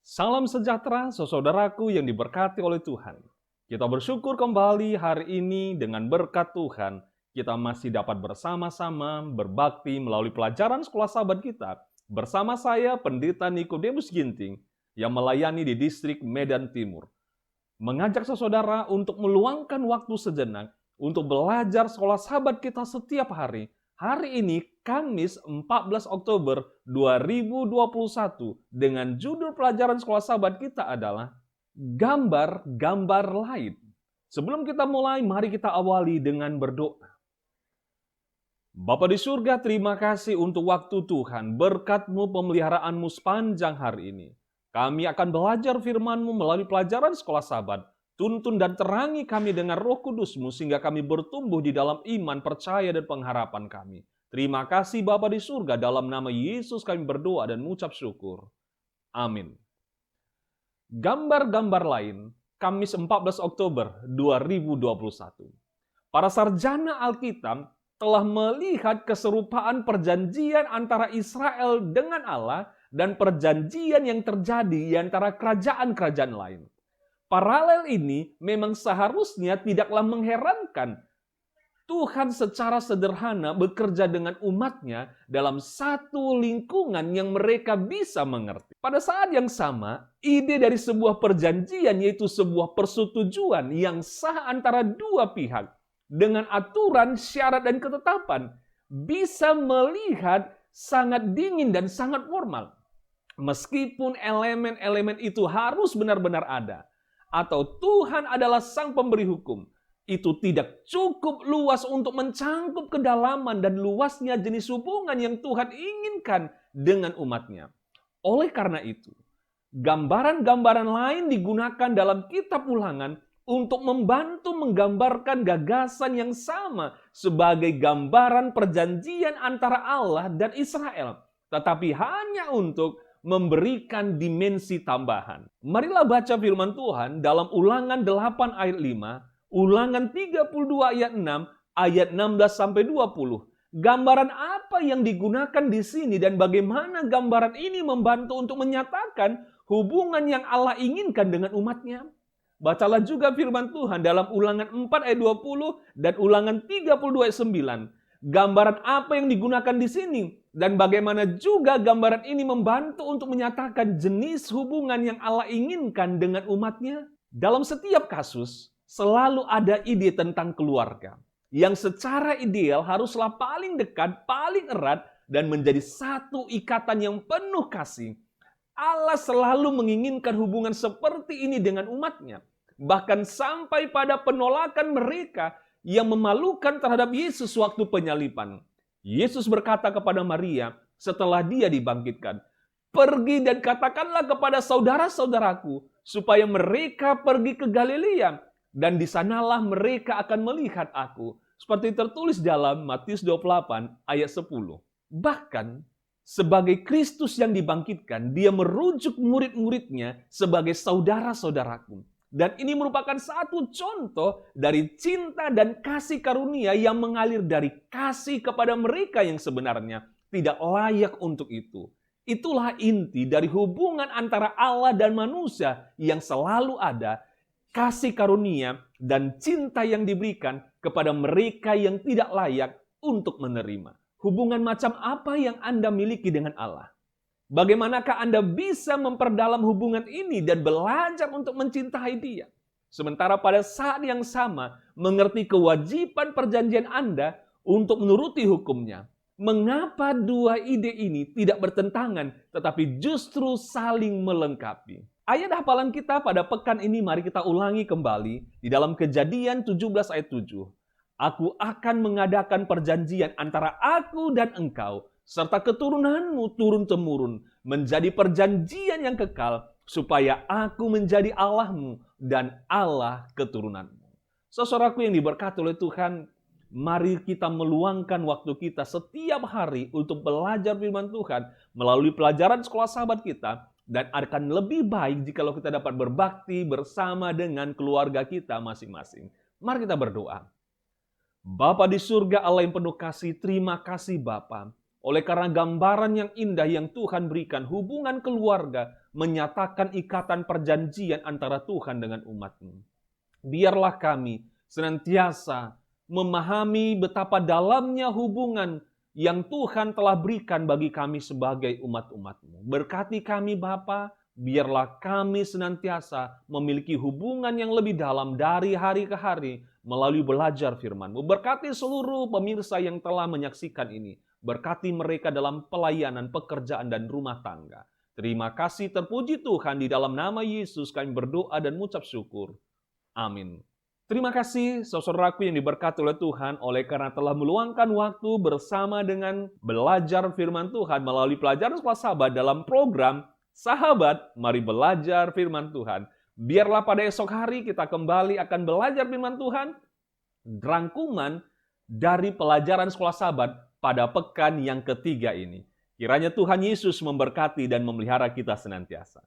Salam sejahtera, saudaraku yang diberkati oleh Tuhan. Kita bersyukur kembali hari ini dengan berkat Tuhan. Kita masih dapat bersama-sama berbakti melalui pelajaran sekolah sahabat kita. Bersama saya, Pendeta Nikodemus Ginting, yang melayani di distrik Medan Timur. Mengajak saudara untuk meluangkan waktu sejenak untuk belajar sekolah sahabat kita setiap hari. Hari ini, Kamis 14 Oktober 2021, dengan judul pelajaran sekolah sahabat kita adalah Gambar-Gambar Lain. Sebelum kita mulai, mari kita awali dengan berdoa. Bapa di surga, terima kasih untuk waktu Tuhan, berkat-Mu, pemeliharaanmu sepanjang hari ini. Kami akan belajar firman-Mu melalui pelajaran sekolah sahabat. Tuntun dan terangi kami dengan Roh Kudus-Mu sehingga kami bertumbuh di dalam iman, percaya, dan pengharapan kami. Terima kasih Bapa di surga, dalam nama Yesus kami berdoa dan mengucap syukur. Amin. Gambar-gambar lain, Kamis 14 Oktober 2021. Para sarjana Alkitab telah melihat keserupaan perjanjian antara Israel dengan Allah dan perjanjian yang terjadi di antara kerajaan-kerajaan lain. Paralel ini memang seharusnya tidaklah mengherankan. Tuhan secara sederhana bekerja dengan umatnya dalam satu lingkungan yang mereka bisa mengerti. Pada saat yang sama, ide dari sebuah perjanjian yaitu sebuah persetujuan yang sah antara dua pihak dengan aturan, syarat, dan ketetapan bisa melihat sangat dingin dan sangat formal. Meskipun elemen-elemen itu harus benar-benar ada, atau Tuhan adalah sang pemberi hukum, itu tidak cukup luas untuk mencangkup kedalaman dan luasnya jenis hubungan yang Tuhan inginkan dengan umatnya. Oleh karena itu, gambaran-gambaran lain digunakan dalam kitab Ulangan untuk membantu menggambarkan gagasan yang sama sebagai gambaran perjanjian antara Allah dan Israel, tetapi hanya untuk memberikan dimensi tambahan. Marilah baca firman Tuhan dalam Ulangan 8 ayat 5, Ulangan 32 ayat 6, ayat 16 sampai 20. Gambaran apa yang digunakan di sini dan bagaimana gambaran ini membantu untuk menyatakan hubungan yang Allah inginkan dengan umatnya? Bacalah juga firman Tuhan dalam Ulangan 4 ayat 20 dan Ulangan 32 ayat 9. Gambaran apa yang digunakan di sini dan bagaimana juga gambaran ini membantu untuk menyatakan jenis hubungan yang Allah inginkan dengan umatnya? Dalam setiap kasus, selalu ada ide tentang keluarga yang secara ideal haruslah paling dekat, paling erat, dan menjadi satu ikatan yang penuh kasih. Allah selalu menginginkan hubungan seperti ini dengan umatnya. Bahkan sampai pada penolakan mereka yang memalukan terhadap Yesus waktu penyaliban. Yesus berkata kepada Maria setelah dia dibangkitkan, "Pergi dan katakanlah kepada saudara-saudaraku supaya mereka pergi ke Galilea, dan di sanalah mereka akan melihat aku." Seperti tertulis dalam Matius 28 ayat 10. Bahkan sebagai Kristus yang dibangkitkan, dia merujuk murid-muridnya sebagai saudara-saudaraku. Dan ini merupakan satu contoh dari cinta dan kasih karunia yang mengalir dari kasih kepada mereka yang sebenarnya tidak layak untuk itu. Itulah inti dari hubungan antara Allah dan manusia yang selalu ada, kasih karunia dan cinta yang diberikan kepada mereka yang tidak layak untuk menerima. Hubungan macam apa yang Anda miliki dengan Allah? Bagaimanakah Anda bisa memperdalam hubungan ini dan belajar untuk mencintai Dia? Sementara pada saat yang sama, mengerti kewajiban perjanjian Anda untuk menuruti hukumnya. Mengapa dua ide ini tidak bertentangan, tetapi justru saling melengkapi? Ayat hafalan kita pada pekan ini mari kita ulangi kembali di dalam Kejadian 17 ayat 7. "Aku akan mengadakan perjanjian antara aku dan engkau, serta keturunanmu turun-temurun, menjadi perjanjian yang kekal, supaya aku menjadi Allahmu dan Allah keturunanmu." Saudaraku yang diberkati oleh Tuhan, mari kita meluangkan waktu kita setiap hari untuk belajar firman Tuhan melalui pelajaran sekolah sahabat kita, dan akan lebih baik jikalau kita dapat berbakti bersama dengan keluarga kita masing-masing. Mari kita berdoa. Bapa di surga, Allah yang penuh kasih, terima kasih Bapa. Oleh karena gambaran yang indah yang Tuhan berikan, hubungan keluarga menyatakan ikatan perjanjian antara Tuhan dengan umat-Mu. Biarlah kami senantiasa memahami betapa dalamnya hubungan yang Tuhan telah berikan bagi kami sebagai umat-umat-Mu. Berkati kami Bapa, biarlah kami senantiasa memiliki hubungan yang lebih dalam dari hari ke hari melalui belajar firman-Mu. Berkati seluruh pemirsa yang telah menyaksikan ini. Berkati mereka dalam pelayanan, pekerjaan, dan rumah tangga. Terima kasih, terpuji Tuhan, di dalam nama Yesus kami berdoa dan mengucap syukur. Amin. Terima kasih saudaraku yang diberkati oleh Tuhan oleh karena telah meluangkan waktu bersama dengan belajar firman Tuhan melalui pelajaran sekolah sahabat dalam program Sahabat Mari Belajar Firman Tuhan. Biarlah pada esok hari kita kembali akan belajar firman Tuhan, rangkuman dari pelajaran sekolah sahabat pada pekan yang ketiga ini. Kiranya Tuhan Yesus memberkati dan memelihara kita senantiasa.